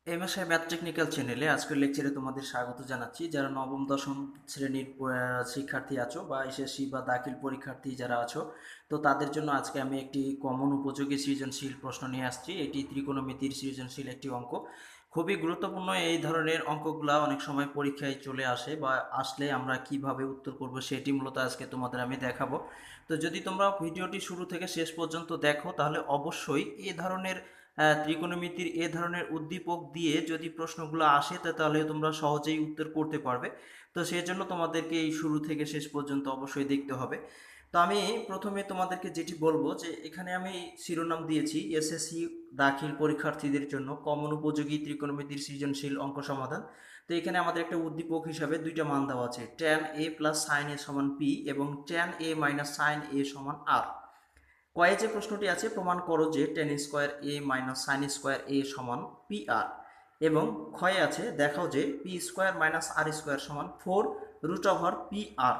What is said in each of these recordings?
এই মাসের math technical চ্যানেলে আজকের লেকচারে তোমাদের স্বাগত জানাচ্ছি। যারা নবম-দশম শ্রেণীর শিক্ষার্থী আছো বা এসএসসি বা দাখিল পরীক্ষার্থী যারা আছো, তো তাদের জন্য আজকে আমি একটি কমন উপযোগী সৃজনশীল প্রশ্ন নিয়ে আসছি। এটি ত্রিকোণমিতির সৃজনশীল একটি অঙ্ক। খুবই গুরুত্বপূর্ণ এই ধরনের অঙ্কগুলা অনেক সময় পরীক্ষায় চলে আসে বা আসলে আমরা কিভাবে উত্তর করব সেটি মূলত আজকে তোমাদের আমি দেখাবো। তো যদি তোমরা ভিডিওটি শুরু থেকে শেষ পর্যন্ত দেখো তাহলে অবশ্যই এ ধরনের ত্রিকোণমিতির এ ধরনের উদ্দীপক দিয়ে যদি প্রশ্নগুলো আসে তাহলে তোমরা সহজেই উত্তর করতে পারবে। তো সেই জন্য তোমাদেরকে এই শুরু থেকে শেষ পর্যন্ত অবশ্যই দেখতে হবে। তো আমি প্রথমে তোমাদেরকে যেটি বলবো যে এখানে আমি শিরোনাম দিয়েছি এসএসসি দাখিল পরীক্ষার্থীদের জন্য কমন উপযোগী ত্রিকোণমিতির সৃজনশীল অঙ্ক সমাধান। তো এখানে আমাদের একটা উদ্দীপক হিসাবে দুইটা মান দেওয়া আছে, tan a প্লাস সাইন এ সমান পি এবং tan a মাইনাস সাইন এ সমান আর। কয়ে যে প্রশ্নটি আছে, প্রমাণ করো যে টেন স্কোয়ার এ মাইনাস সাইন স্কোয়ার এ সমান পি আর। এবং ক্ষয়ে আছে দেখাও যে পি স্কোয়ার মাইনাস আর স্কোয়ার সমান 4√পি আর।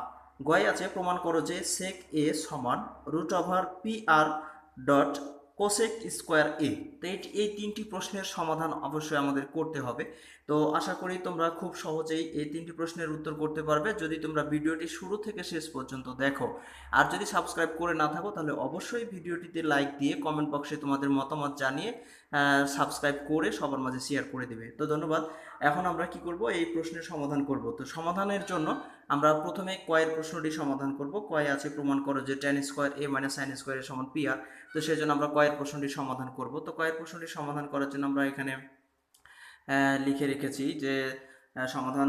গয়ে আছে প্রমাণ করো যে সেক এ সমান √পি R dot cosec square A. তো এই তিনটি প্রশ্নের সমাধান অবশ্যই আমাদের করতে হবে। তো আশা করি তোমরা খুব সহজেই এই তিনটি প্রশ্নের উত্তর করতে পারবে যদি তোমরা ভিডিওটি শুরু থেকে শেষ পর্যন্ত দেখো। আর যদি সাবস্ক্রাইব করে না থাকো তাহলে অবশ্যই ভিডিওটিতে লাইক দিয়ে কমেন্ট বক্সে তোমাদের মতামত জানিয়ে সাবস্ক্রাইব করে সবার মাঝে শেয়ার করে দেবে। তো ধন্যবাদ। এখন আমরা কি করব, এই প্রশ্নের সমাধান করব। তো সমাধানের জন্য আমরা প্রথমে কয়ের প্রশ্নটি সমাধান করব। কয়ে আছে প্রমাণ করো যে টেন স্কোয়ার এ মাইনাস সাইন স্কোয়ার এর সমান পি আর। তো সেই জন্য আমরা কয়ের প্রশ্নটি সমাধান করব। তো কয়ের প্রশ্নটি সমাধান করার জন্য আমরা এখানে লিখে রেখেছি যে সমাধান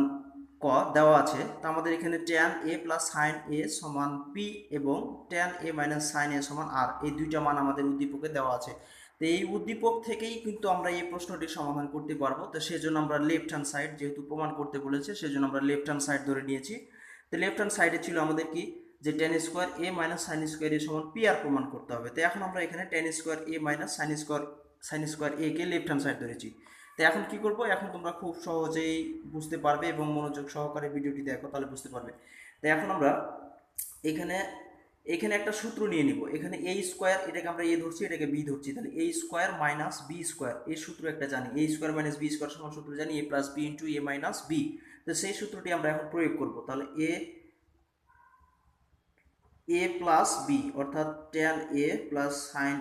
ক দেওয়া আছে। তো আমাদের এখানে ট্যান এ প্লাস সাইন এ সমান পি এবং ট্যান এ মাইনাস সাইন এ সমান আর, এই দুইটা মান আমাদের উদ্দীপকে দেওয়া আছে। তো এই উদ্দীপক থেকেই কিন্তু আমরা এই প্রশ্নটির সমাধান করতে পারবো। তো সেজন্য আমরা লেফট হ্যান্ড সাইড যেহেতু প্রমাণ করতে বলেছে সেজন্য আমরা লেফট হ্যান্ড সাইড ধরে নিয়েছি। তো লেফট হ্যান্ড সাইডে ছিল আমাদের কি, যে টেন স্কোয়ার এ মাইনাস সাইন স্কোয়ার এ সমান পি আর প্রমাণ করতে হবে। তো এখন আমরা এখানে টেন স্কোয়ার এ মাইনাস সাইন স্কোয়ার এ কে লেফট হ্যান্ড সাইড ধরেছি। তো এখন কি করব, এখন তোমরা খুব সহজেই বুঝতে পারবে এবং মনোযোগ সহকারে ভিডিওটি দেখো তাহলে বুঝতে পারবে। তো এখন আমরা এখানে এখানে একটা সূত্র নিয়ে নিব। এখানে এ স্কোয়ার, এটাকে আমরা এ ধরছি, এটাকে বি ধরছি, তাহলে A square minus B square এই সূত্র একটা জানি। A square minus B square সমান সূত্র জানি A plus B into A minus B. তো সেই সূত্রটি আমরা এখন প্রয়োগ করব। তাহলে এ প্লাস বি অর্থাৎ tan A plus sine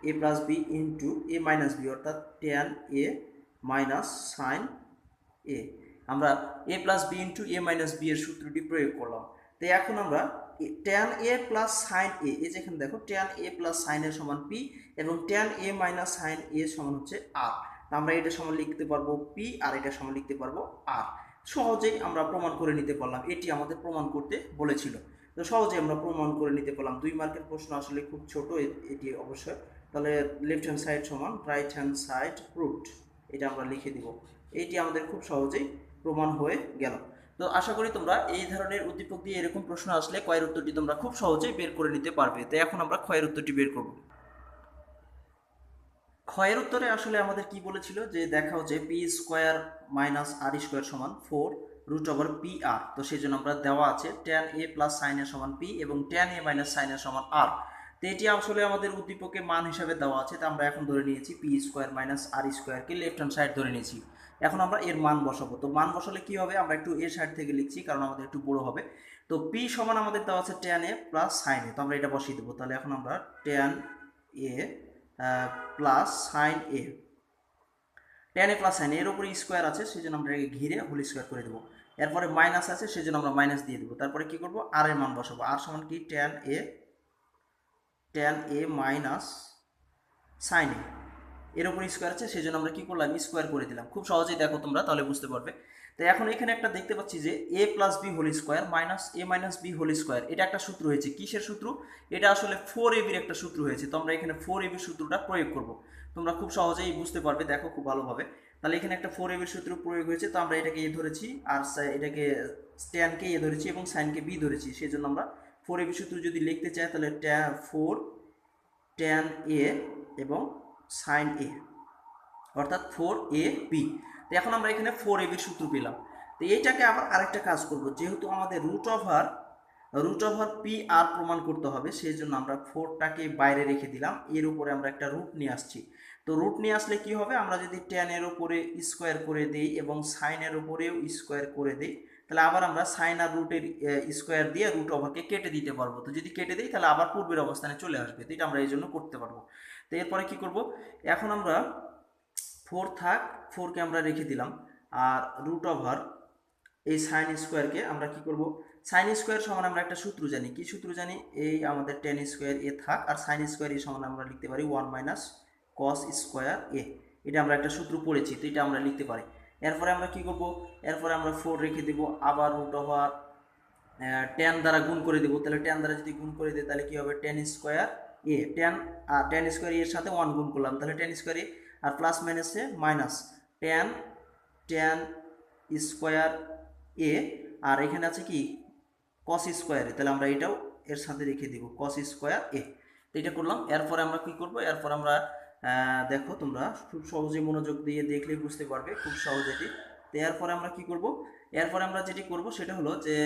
A plus B into A minus B অর্থাৎ tan A minus sine A. আমরা A plus B into A minus B এর সূত্রটি প্রয়োগ করলাম। তো এখন আমরা ট্যান এ প্লাস সাইন এ, এই যেখানে দেখো ট্যান এ প্লাস সাইন এ সমান পি এবং ট্যান এ মাইনাস সাইন এ সমান হচ্ছে আর। আমরা এটা সমান লিখতে পারবো পি আর এটা সমান লিখতে পারবো আর। সহজেই আমরা প্রমাণ করে নিতে পারলাম, এটি আমাদের প্রমাণ করতে বলেছিল। তো সহজেই আমরা প্রমাণ করে নিতে পারলাম। 2 মার্কের প্রশ্ন আসলে খুব ছোট এটি অবশ্যই। তাহলে লেফট হ্যান্ড সাইড সমান রাইট হ্যান্ড সাইড প্রুভড, এটা আমরা লিখে দিব। এইটি আমাদের খুব সহজেই প্রমাণ হয়ে গেল। তো আশা করি তোমরা এই ধরনের উদ্দীপক দিয়ে এরকম প্রশ্ন আসলে কয়ের উত্তরটি তোমরা খুব সহজেই বের করে নিতে পারবে। তো এখন আমরা ক্ষয়ের উত্তরটি বের করব। ক্ষয়ের উত্তরে আসলে আমাদের কি বলেছিল, যে দেখাও যে পি স্কোয়ার মাইনাস আর স্কোয়ার সমান 4√পি আর। তো সেই জন্য আমরা দেওয়া আছে ট্যান এ প্লাস সাইন এ সমান পি এবং ট্যান এ মাইনাস সাইন এ সমান আর। তো এটি আসলে আমাদের উদ্দীপকে মান হিসাবে দেওয়া আছে। তো আমরা এখন ধরে নিয়েছি পি স্কোয়ার মাইনাস আর স্কোয়ারকে লেফট হ্যান্ড সাইড ধরে নিয়েছি। এখন আমরা এর মান বসাবো। তো মান বসালে কি হবে, আমরা একটু এর সাইড থেকে লিখছি কারণ আমাদের একটু বড় হবে। তো পি সমান আমাদের দেওয়া আছে tan A plus sine A, তো আমরা এটা বসিয়ে দেবো। তাহলে এখন আমরা tan A plus sine A, tan A plus sign এর উপরে স্কোয়ার আছে সেজন্য আমরা এটাকে ঘিরে হোল স্কোয়ার করে দেবো। এরপরে মাইনাস আছে সেজন্য আমরা মাইনাস দিয়ে দেবো। তারপরে কি করবো, আর এর মান বসাবো। আর সমান কি ট্যান এ মাইনাস সাইন এর উপর স্কোয়ার আছে সেজন্য আমরা কি করলাম, স্কোয়ার করে দিলাম। খুব সহজেই দেখো তোমরা তাহলে বুঝতে পারবে। তো এখন এখানে একটা দেখতে পাচ্ছি যে A plus B whole square minus A minus B whole square, এটা একটা সূত্র হয়েছে। কিসের সূত্র, এটা আসলে 4ab একটা সূত্র হয়েছে। তো আমরা এখানে 4ab সূত্রটা প্রয়োগ করব। তোমরা খুব সহজেই বুঝতে পারবে, দেখো খুব ভালোভাবে। তাহলে এখানে একটা 4ab সূত্র প্রয়োগ হয়েছে। তো আমরা এটাকে এ ধরেছি আর এটাকে ট্যানকে এ ধরেছি এবং সাইনকে বি ধরেছি। সেই জন্য আমরা 4ab সূত্র যদি লিখতে চাই তাহলে 4 ট্যান এ এবং সাইন এ অর্থাৎ 4ab। তো এখন আমরা এখানে 4ab সূত্র পেলাম। তো এইটাকে আবার আরেকটা কাজ করব, যেহেতু আমাদের রুট ওভার পি আর প্রমাণ করতে হবে, সেই জন্য আমরা 4টাকে বাইরে রেখে দিলাম, এর উপরে আমরা একটা রুট নিয়ে আসছি। তো রুট নিয়ে আসলে কি হবে, আমরা যদি ট্যানের উপরে স্কোয়ার করে দিই এবং সাইনের উপরেও স্কোয়ার করে দিই, তাহলে আবার আমরা সাইন আর রুটের স্কোয়ার দিয়ে রুট ওভারকে কেটে দিতে পারবো। তো যদি কেটে দিই তাহলে আবার পূর্বের অবস্থানে চলে আসবে। তো এটা আমরা এই জন্য করতে পারবো। তো এরপরে কি করব, এখন আমরা 4 থাক, 4কে আমরা রেখে দিলাম, আর রুট ওভার এই সাইন স্কোয়ারকে আমরা কি করব, সাইন স্কোয়ার সমান আমরা একটা সূত্র জানি, কি সূত্র জানি, এই আমাদের টেন স্কোয়ার এ থাক, আর সাইন স্কোয়ার এ সমান আমরা লিখতে পারি 1 মাইনাস কস স্কোয়ার এ। এটা আমরা একটা সূত্র পড়েছি, তো এটা আমরা লিখতে পারি। এরপরে আমরা কি করব, এরপরে আমরা 4 রেখে দেব, আবার রুট ওভার টেন দ্বারা গুণ করে দেবো। তাহলে টেন দ্বারা যদি গুণ করে দিই তাহলে কি হবে, টেন স্কোয়ার এ, টেন স্কোয়ার এর সাথে 1 গুণ করলাম, তাহলে tan square A, R plus মাইনাসে minus ten tan square A, আর এখানে আছে কি কস স্কোয়ারে, তাহলে আমরা এটাও এর সাথে রেখে দিব কস স্কোয়ার এ। তো এটা করলাম। এরপরে আমরা কি করব, এরপর আমরা দেখো তোমরা খুব সহজে মনোযোগ দিয়ে দেখলেই বুঝতে পারবে, খুব সহজ এটি। তো এরপরে আমরা কি করব, এরপরে আমরা যেটি করব সেটা হলো যে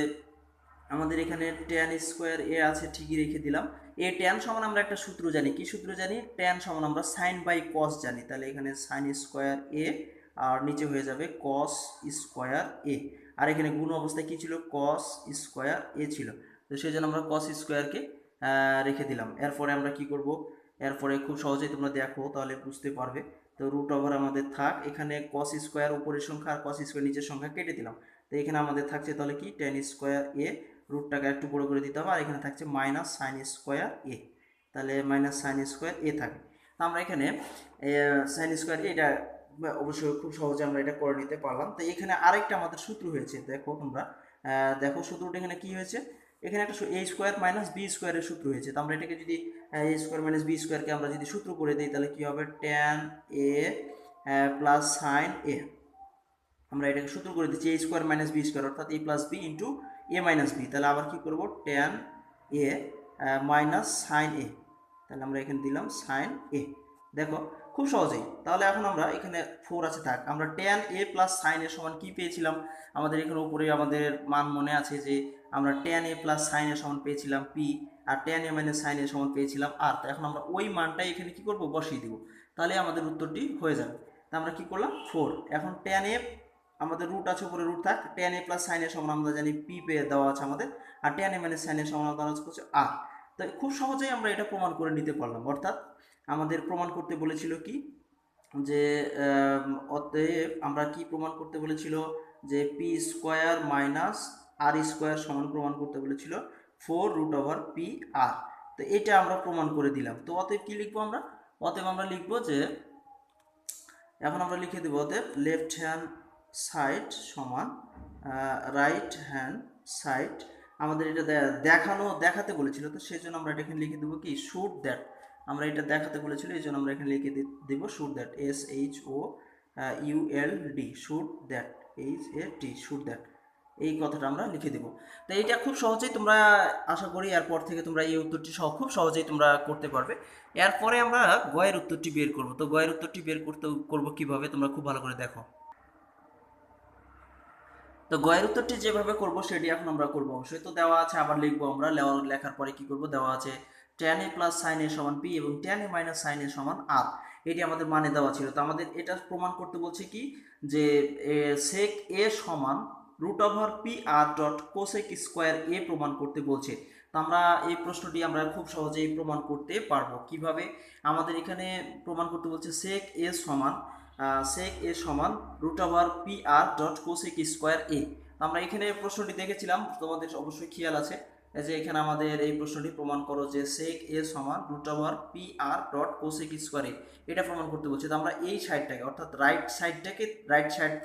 আমাদের এখানে ট্যান স্কোয়ার এ আছে, ঠিকই রেখে দিলাম। এ ট্যান সমান আমরা একটা সূত্র জানি, কি সূত্র জানি, ট্যান সমান আমরা সাইন বাই কস জানি, তাহলে এখানে সাইন স্কোয়ার এ আর নিচে হয়ে যাবে কস স্কোয়ার এ, আর এখানে গুণ অবস্থায় কি ছিল, কস স্কোয়ার এ ছিল। তো সেই জন্য আমরা কস স্কোয়ারকে রেখে দিলাম। এরপরে আমরা কি করব, এরপরে খুব সহজেই তোমরা দেখো তাহলে বুঝতে পারবে। তো রুট ওভার আমাদের থাক, এখানে কস স্কোয়ার উপরের সংখ্যা আর কস স্কোয়ার নিচের সংখ্যা কেটে দিলাম। তো এখানে আমাদের থাকছে তাহলে কি, টেন স্কোয়ার এ, রুটটাকে একটু বড় করে দিতে হবে, আর এখানে থাকছে মাইনাস সাইন স্কোয়ার এ, তাহলে মাইনাস সাইন স্কোয়ার এ থাকে। তো আমরা এখানে সাইন স্কোয়ার এটা অবশ্যই খুব সহজে আমরা এটা করে নিতে পারলাম। তো এখানে আরেকটা আমাদের সূত্র হয়েছে, দেখো তোমরা দেখো সূত্রটা এখানে কি হয়েছে, এখানে একটা এ স্কোয়ার মাইনাস বি স্কোয়ারের সূত্র হয়েছে। তো আমরা এটাকে যদি এ স্কোয়ার মাইনাস বি স্কোয়ারকে আমরা যদি সূত্র করে দিই তাহলে কি হবে, tan A plus sine A, আমরা এটাকে সূত্র করে দিচ্ছি এ স্কোয়ার মাইনাস বি স্কোয়ার, অর্থাৎ এ plus B into A minus B. তাহলে আবার কি করব, ট্যান এ মাইনাস সাইন এ, তাহলে আমরা এখানে দিলাম সাইন এ। দেখো খুব সহজেই। তাহলে এখন আমরা এখানে 4 আছে থাক, আমরা ট্যান এ প্লাস সাইন এর সমান কি পেয়েছিলাম, আমাদের এখানে উপরে আমাদের মান মনে আছে যে আমরা ট্যান এ প্লাস সাইন এর সমান পেয়েছিলাম পি, আর ট্যান এ মাইনাস সাইন এর সমান পেয়েছিলাম আর। তো এখন আমরা ওই মানটাই এখানে কি করব, বসিয়ে দিব, তাহলে আমাদের উত্তরটি হয়ে যাবে। তা আমরা কি করলাম, 4। এখন ট্যান এ আমাদের রুট আছে, উপরে রুট থাক, ট্যান এ প্লাস সাইনের সমান আমরা জানি পি পেয়ে দেওয়া আছে আমাদের, আর ট্যান এ মাইনাস সাইনের সমান দেওয়া হচ্ছে আর। তো খুব সহজেই আমরা এটা প্রমাণ করে নিতে পারলাম। অর্থাৎ আমাদের প্রমাণ করতে বলেছিল কি, যে অতএব আমরা কি প্রমাণ করতে বলেছিল, যে পি স্কোয়ার মাইনাস আর স্কোয়ার সমান প্রমাণ করতে বলেছিল 4 রুট ওভার পি আর। তো এটা আমরা প্রমাণ করে দিলাম। তো অতএব কি লিখবো আমরা, অতএব আমরা লিখবো যে, এখন আমরা লিখে দেবো অতএব লেফট হ্যান্ড সাইড সমান রাইট হ্যান্ড সাইড, আমাদের এটা দেখাতে বলেছিল, তো সেই জন্য আমরা এটা এখানে লিখে দেবো কি, শুড দ্যাট, আমরা এটা দেখাতে বলেছিল এই জন্য আমরা এখানে লিখে দেবো should that, SHOULD, should that, HAT, should that, এই কথাটা আমরা লিখে দেবো। তো এইটা খুব সহজেই তোমরা, আশা করি এরপর থেকে তোমরা এই উত্তরটি সহ খুব সহজেই তোমরা করতে পারবে। এরপরে আমরা গয়ের উত্তরটি বের করব। তো গয়ের উত্তরটি বের করব কিভাবে, তোমরা খুব ভালো করে দেখো। তো গয়ের উত্তরটি যেভাবে করব সেটি এখন আমরা করব অবশ্যই। তো দেওয়া আছে, আবার লিখবো আমরা, লেখার পরে কি করব, দেওয়া আছে ট্যান এ প্লাস সাইন এ সমান পি এবং ট্যান এ মাইনাস সাইন এ সমান আর, এটি আমাদের মানে দেওয়া ছিল। তো আমাদের এটা প্রমাণ করতে বলছে কি, যে সেক এ সমান root over P R dot cosec square A প্রমাণ করতে বলছে। তো আমরা এই প্রশ্নটি আমরা খুব সহজেই প্রমাণ করতে পারবো। কিভাবে, আমাদের এখানে প্রমাণ করতে বলছে সেক এ সমান root over P R dot cosec square A. আমরা এখানে প্রশ্নটি দেখেছিলাম, তোমাদের অবশ্যই খেয়াল আছে যে এখানে আমাদের এই প্রশ্নটি প্রমাণ করো যে সেক এ সমান root over P R dot cosec square A, এটা প্রমাণ করতে বলছে। তো আমরা এই সাইডটাকে, অর্থাৎ রাইট সাইড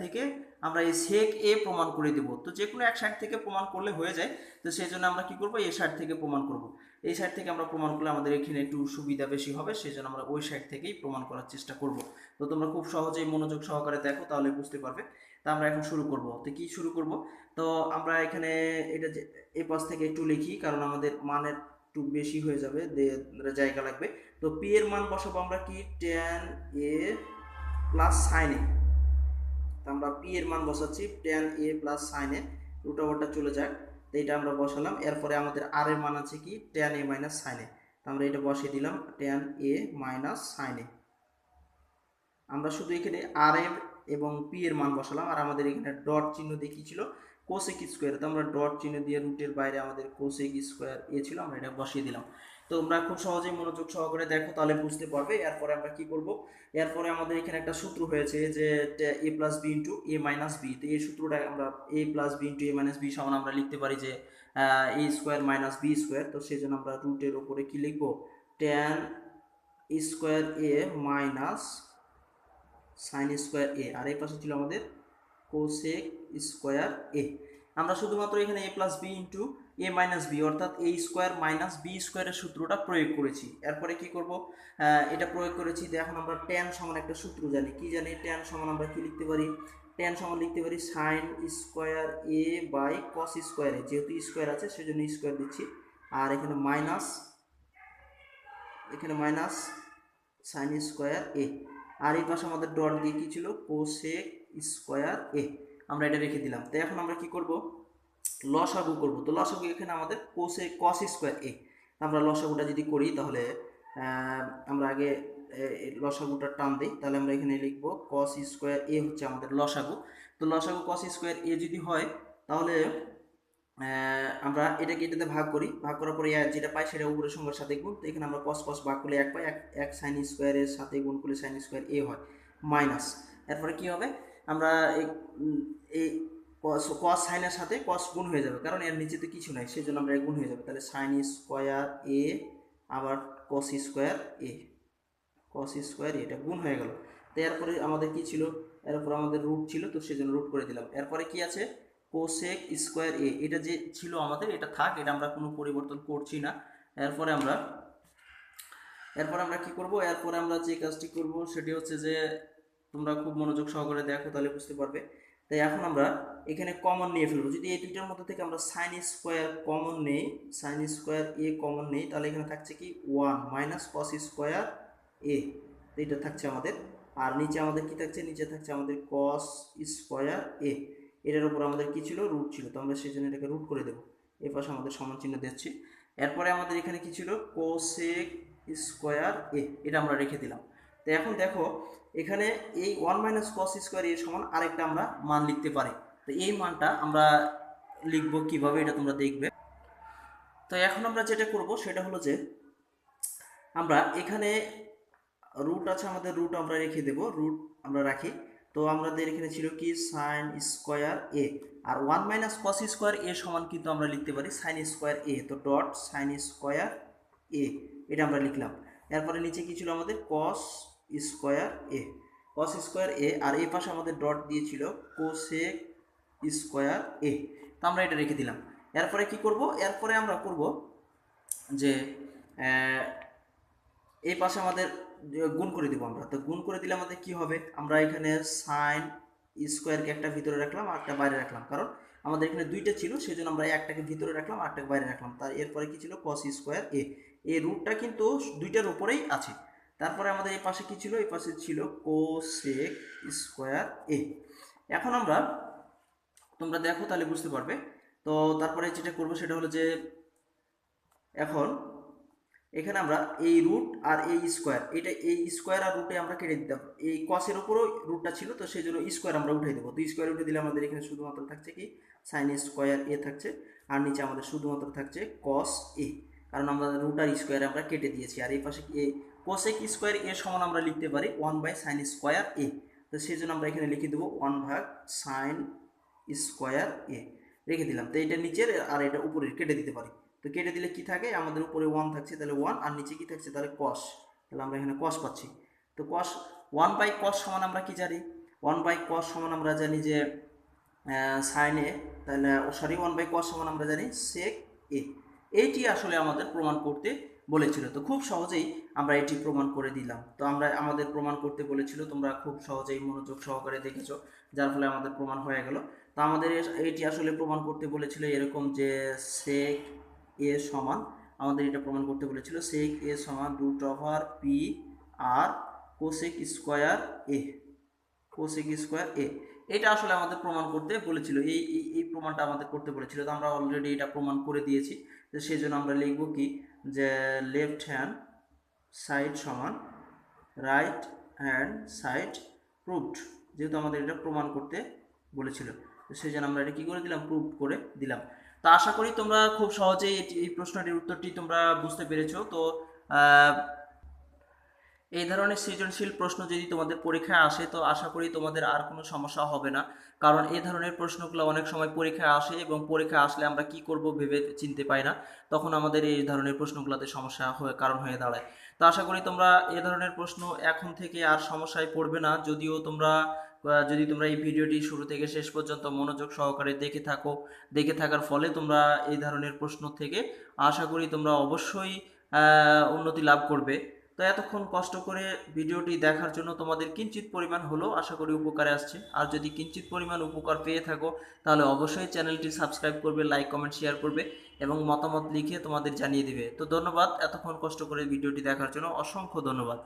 থেকে আমরা এই সেক এ প্রমাণ করে দেব। তো যে কোনো এক সাইড থেকে প্রমাণ করলে হয়ে যায়, তো সেই জন্য আমরা কি করব, এই সাইড থেকে প্রমাণ করব। এই সাইড থেকে আমরা প্রমাণ করলে আমাদের এখানে একটু সুবিধা বেশি হবে, সেই জন্য আমরা ওই সাইড থেকেই প্রমাণ করার চেষ্টা করব। তো তোমরা খুব সহজেই মনোযোগ সহকারে দেখো, তাহলে বুঝতে পারবে। তা আমরা এখন শুরু করব। তো কি শুরু করব, তো আমরা এখানে এটা যে এই পাশ থেকে একটু লিখি, কারণ আমাদের মানের একটু বেশি হয়ে যাবে, জায়গা লাগবে। তো পি এর মান বসাবো আমরা কি, tan A plus sine A. তো আমরা পি এর মান বসাচ্ছি tan A plus sine A, root ওভারটা চলে যাক, তো এটা আমরা বসালাম। এরপরে আমাদের আর এর মান আছে কি tan a minus sine A, তো আমরা এটা বসিয়ে দিলাম tan a minus sine A. আমরা শুধু এখানে আর এর এবং পি এর মান বসালাম, আর আমাদের এখানে ডট চিহ্ন দিয়ে কি ছিল কোসেক স্কোয়ার, তো আমরা ডট চিহ্ন দিয়ে রুটের বাইরে আমাদের কোসেক স্কোয়ার এ ছিল, আমরা এটা বসিয়ে দিলাম। তো তোমরা খুব সহজেই মনোযোগ সহকারে দেখো, তাহলে বুঝতে পারবে। এরপরে আমরা কি করব, এরপরে আমাদের এখানে একটা সূত্র হয়েছে যে A plus B into A minus B. তো এই সূত্রটা আমরা A plus B into A minus B সমান আমরা লিখতে পারি যে এ স্কোয়ার মাইনাস বি স্কোয়ার। তো সেই জন্য আমরা রুটের উপরে কি লিখবো, tan square A minus sine square A, আর এই পাশে ছিল আমাদের কোসেক স্কোয়ার এ। আমরা শুধুমাত্র এখানে এ plus B into A minus B অর্থাৎ এ স্কোয়ার মাইনাস বি স্কোয়ারের সূত্রটা প্রয়োগ করেছি। এরপরে কি করব, এটা প্রয়োগ করেছি। তো এখন আমরা ট্যান সমান একটা সূত্র জানি, কি জানি ট্যান সমান আমরা কি লিখতে পারি, ট্যান সমান লিখতে পারি sine square A by cos square A, যেহেতু স্কোয়ার আছে সেজন্য স্কোয়ার দিচ্ছি, আর এখানে মাইনাস সাইন স্কোয়ার এ, আর এই পাশে আমাদের ডট দিয়ে কি ছিল কোসেক স্কোয়ার এ, আমরা এটা রেখে দিলাম। তো এখন আমরা কি করব, লসাগু করব। তো লসাগু এখানে আমাদের কস স্কোয়ার এ, আমরা লসাগুটা যদি করি তাহলে আমরা আগে লসাগুটা টান দিই, তাহলে আমরা এখানে লিখব কস স্কোয়ার এ হচ্ছে আমাদের লসাগু। তো লসাগু কস স্কোয়ার এ যদি হয় তাহলে আমরা এটাকে এটাতে ভাগ করি, ভাগ করার পরে যেটা পাই সেটা উপরের সংখ্যার সাথে গুণ। তো এখানে আমরা কস কস ভাগ করলে এক পাই, এক সাইন স্কোয়ারের সাথে গুণ করলে সাইন স্কোয়ার এ হয় মাইনাস। এরপরে কি হবে, আমরা এই কস সাইনের সাথে কস গুণ হয়ে যাবে, কারণ এর নিচে তো কিছু নাই, সেই জন্য আমরা গুণ হয়ে যাবে। তাহলে সাইন স্কোয়ার এ আবার কস স্কোয়ার এ, এটা গুণ হয়ে গেল। তো এরপরে আমাদের কি ছিল, এরপর আমাদের রুট ছিল, তো সেই জন্য রুট করে দিলাম। এরপরে কি আছে কোসেক স্কোয়ার এ, এটা যে ছিল আমাদের এটা থাক, এটা আমরা কোনো পরিবর্তন করছি না। এরপরে আমরা কি করব, এরপরে আমরা যে কাজটি করব সেটি হচ্ছে যে তোমরা খুব মনোযোগ সহকারে দেখো, তাহলে বুঝতে পারবে। তাই এখন আমরা এখানে কমন নিয়ে ফেলবো, যদি এই দুইটার মধ্যে থেকে আমরা সাইন স্কোয়ার কমন নেই, সাইন স্কোয়ার এ কমন নেই, তাহলে এখানে থাকছে কি 1 মাইনাস কস স্কোয়ার এ, এটা থাকছে আমাদের। আর নিচে আমাদের কি থাকছে, নিচে থাকছে আমাদের কস স্কোয়ার এ, এটার উপর আমাদের কি ছিল রুট ছিল, তো আমরা সেই জন্য এটাকে রুট করে দেবো। এই পাশে আমাদের সমান চিহ্ন দিচ্ছি। এরপরে আমাদের এখানে কি ছিল কোসেক স্কোয়ার এ, এটা আমরা রেখে দিলাম। তো এখন দেখো এখানে এই 1 মাইনাস কস স্কোয়ার এর সমান আরেকটা আমরা মান লিখতে পারি। তো এই মানটা আমরা লিখব কিভাবে এটা তোমরা দেখবে। তো এখন আমরা যেটা করব সেটা হলো যে আমরা এখানে রুট আছে আমাদের, রুট আমরা রেখে দেব, রুট আমরা রাখি। তো আমাদের এখানে ছিল কি sign square A, R 1 minus cos square এ সমান কিন্তু আমরা লিখতে পারি সাইন স্কোয়ার এ, তো ডট সাইন স্কোয়ার এ, এটা আমরা লিখলাম। এরপরে নিচে কি ছিল আমাদের কস স্কোয়ার এ, আর এই পাশে আমাদের ডট দিয়েছিল কোসেক স্কোয়ার এ, তো আমরা এটা রেখে দিলাম। এরপরে কি করব, এরপরে আমরা করব যে এই পাশে আমাদের গুণ করে দিব আমরা। তো গুণ করে দিলে আমাদের কি হবে, আমরা এখানে সাইন স্কোয়ারকে একটা ভিতরে রাখলাম আর একটা বাইরে রাখলাম, কারণ আমাদের এখানে দুইটা ছিল সেই জন্য আমরা একটাকে ভিতরে রাখলাম আর একটাকে বাইরে রাখলাম। তার এরপরে কি ছিল কস স্কোয়ার এ, এই রুটটা কিন্তু দুইটার উপরেই আছে। তারপরে আমাদের এই পাশে কি ছিল, এই পাশে ছিল কোসেক স্কোয়ার এ। এখন আমরা তোমরা দেখো তাহলে বুঝতে পারবে। তো তারপরে যেটা করবো সেটা হলো যে এখন এখানে আমরা এই রুট আর এই স্কোয়ার, এটা এই স্কোয়ার আর রুটে আমরা কেটে দিতাম, এই কসের উপরও রুটটা ছিল, তো সেই জন্য স্কোয়ার আমরা উঠে দেবো। তো স্কোয়ার উঠে দিলে আমাদের এখানে শুধুমাত্র থাকছে কি সাইন স্কোয়ার এ থাকছে, আর নিচে আমাদের শুধুমাত্র থাকছে কস এ, কারণ আমরা রুট আর স্কোয়ারে আমরা কেটে দিয়েছি। আর এই পাশে এ কোসেক স্কোয়ার এ সমান আমরা লিখতে পারি 1 বাই সাইন স্কোয়ার এ, তো সেই জন্য আমরা এখানে লিখে দেবো 1 ভাগ সাইন স্কোয়ার এ, রেখে দিলাম। তো এটা নিচের আর এটা উপরের কেটে দিতে পারি। তো কেটে দিলে কি থাকে, আমাদের উপরে 1 থাকছে, তাহলে 1, আর নিচে কি থাকছে তাহলে কস, তাহলে আমরা এখানে কস পাচ্ছি। তো কস 1 বাই কস সমান আমরা কি জানি, 1 বাই কস সমান আমরা জানি যে সাইন এ, তাহলে 1 বাই কস সমান আমরা জানি সেক এ। এইটি আসলে আমাদের প্রমাণ করতে বলেছিল, তো খুব সহজেই আমরা এটি প্রমাণ করে দিলাম। তো আমাদের প্রমাণ করতে বলেছিল, তোমরা খুব সহজেই মনোযোগ সহকারে দেখেছো, যার ফলে আমাদের প্রমাণ হয়ে গেল। তো আমাদের এটি আসলে প্রমাণ করতে বলেছিল এরকম যে সেক এ সমান, আমাদের এটা প্রমাণ করতে বলেছিল সেক এ সমান √p R cosec square A. Cosec square A. এটা আসলে আমাদের প্রমাণ করতে বলেছিল, এই প্রমাণটা আমাদের করতে বলেছিল। তো আমরা অলরেডি এটা প্রমাণ করে দিয়েছি। তো সেই জন্য আমরা লিখব কি, যে লেফট হ্যান্ড সাইড সমান রাইট হ্যান্ড সাইড প্রুভড, যেহেতু আমাদের এটা প্রমাণ করতে বলেছিল। তো সেই জন্য আমরা এটা কী করে দিলাম, প্রুভ করে দিলাম। তো আশা করি তোমরা খুব সহজেই এই প্রশ্নটির উত্তরটি তোমরা বুঝতে পেরেছো। তো এই ধরনের সৃজনশীল প্রশ্ন যদি তোমাদের পরীক্ষায় আসে তো আশা করি তোমাদের আর কোনো সমস্যা হবে না, কারণ এই ধরনের প্রশ্নগুলো অনেক সময় পরীক্ষায় আসে এবং পরীক্ষায় আসলে আমরা কি করব ভেবে চিনতে পাই না, তখন আমাদের এই ধরনের প্রশ্নগুলোতে সমস্যা কারণ হয়ে দাঁড়ায়। তো আশা করি তোমরা এই ধরনের প্রশ্ন এখন থেকে আর সমস্যায় পড়বে না, যদিও তোমরা যদি তোমরা এই ভিডিওটি শুরু থেকে শেষ পর্যন্ত মনোযোগ সহকারে দেখে থাকার ফলে তোমরা এই ধরনের প্রশ্ন থেকে আশা করি তোমরা অবশ্যই উন্নতি লাভ করবে। তো এতক্ষণ কষ্ট করে ভিডিওটি দেখার জন্য তোমাদের কিঞ্চিত পরিমাণ হলেও আশা করি উপকারে আসছে। আর যদি কিঞ্চিত পরিমাণ উপকার পেয়ে থাকো তাহলে অবশ্যই চ্যানেলটি সাবস্ক্রাইব করবে, লাইক কমেন্ট শেয়ার করবে এবং মতামত লিখে তোমাদের জানিয়ে দিবে। তো ধন্যবাদ এতক্ষণ কষ্ট করে ভিডিওটি দেখার জন্য, অসংখ্য ধন্যবাদ।